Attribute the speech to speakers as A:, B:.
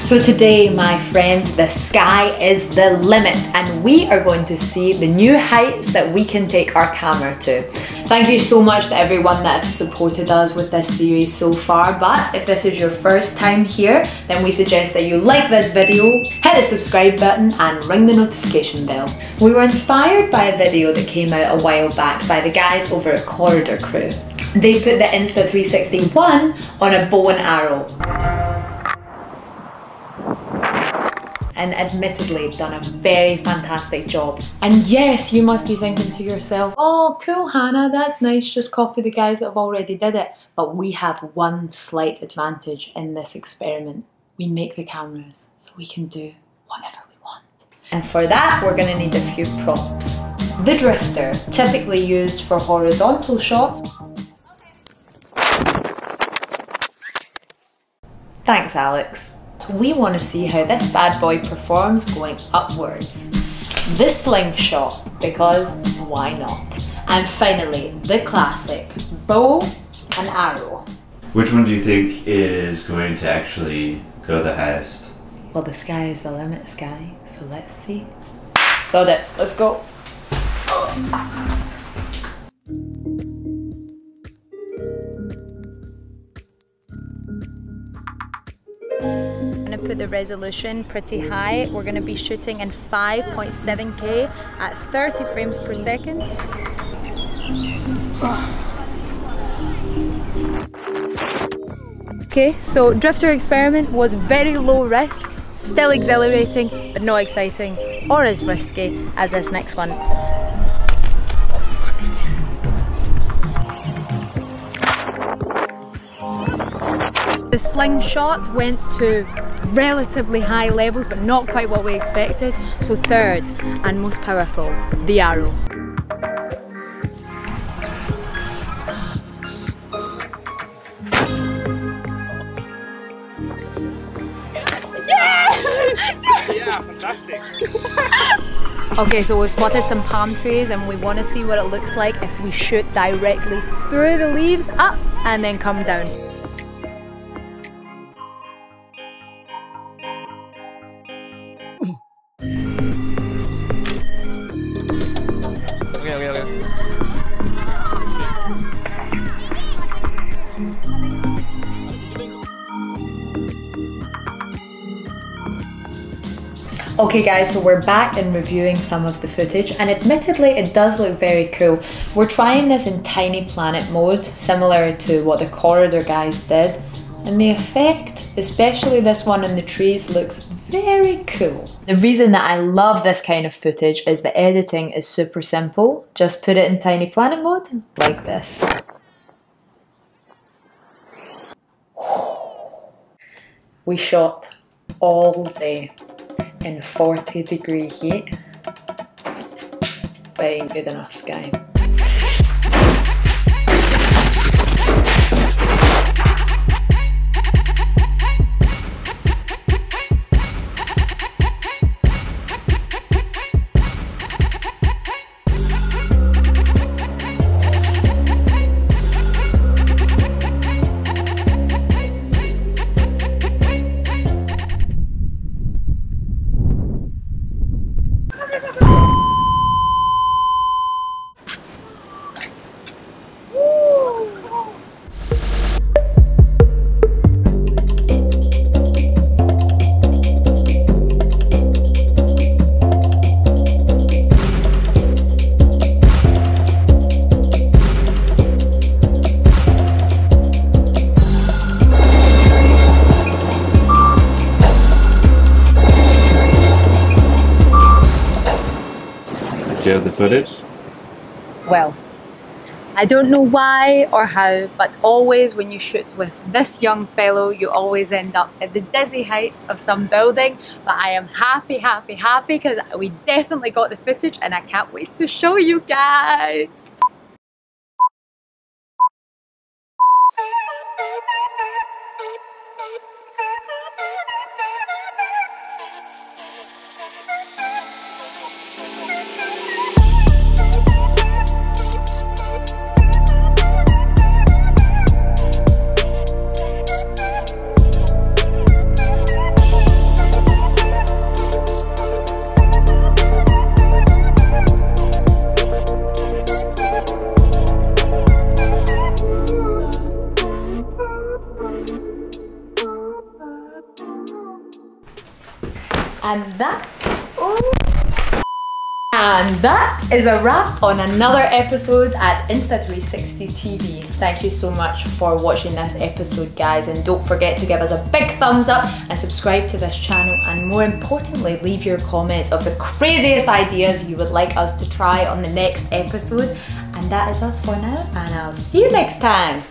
A: So today, my friends, the sky is the limit and we are going to see the new heights that we can take our camera to. Thank you so much to everyone that has supported us with this series so far, but if this is your first time here, then we suggest that you like this video, hit the subscribe button and ring the notification bell. We were inspired by a video that came out a while back by the guys over at Corridor Crew. They put the Insta360 ONE on a bow and arrow. And admittedly done a very fantastic job. And yes, you must be thinking to yourself, oh cool Hannah, that's nice, just copy the guys that have already did it. But we have one slight advantage in this experiment. We make the cameras, so we can do whatever we want. And for that, we're gonna need a few props. The drifter, typically used for horizontal shots. Thanks, Alex. We want to see how this bad boy performs going upwards. The slingshot, because why not? And finally, the classic, bow and arrow.
B: Which one do you think is going to actually go the highest?
A: Well, the sky is the limit, Sky, so let's see. Sod it, let's go. I'm going to put the resolution pretty high. We're going to be shooting in 5.7K at 30 frames per second. Okay, so drifter experiment was very low risk, still exhilarating, but not exciting or as risky as this next one. The slingshot went to relatively high levels, but not quite what we expected. So third, and most powerful, the arrow. Yes!
C: Yeah, fantastic.
A: Okay, so we've spotted some palm trees and we want to see what it looks like if we shoot directly through the leaves, up and then come down.
C: Okay.
A: Okay guys, so we're back and reviewing some of the footage, and admittedly it does look very cool. We're trying this in tiny planet mode, similar to what the Corridor guys did, and the effect, especially this one in the trees, looks very cool. The reason that I love this kind of footage is the editing is super simple. Just put it in tiny planet mode, like this. We shot all day in 40-degree heat, but ain't good enough, Sky.
B: Do you have the footage?
A: Well, I don't know why or how, but always when you shoot with this young fellow, you always end up at the dizzy heights of some building. But I am happy because we definitely got the footage and I can't wait to show you guys. And that is a wrap on another episode at Insta360 TV. Thank you so much for watching this episode, guys, and don't forget to give us a big thumbs up and subscribe to this channel, and more importantly, leave your comments of the craziest ideas you would like us to try on the next episode. And that is us for now, and I'll see you next time.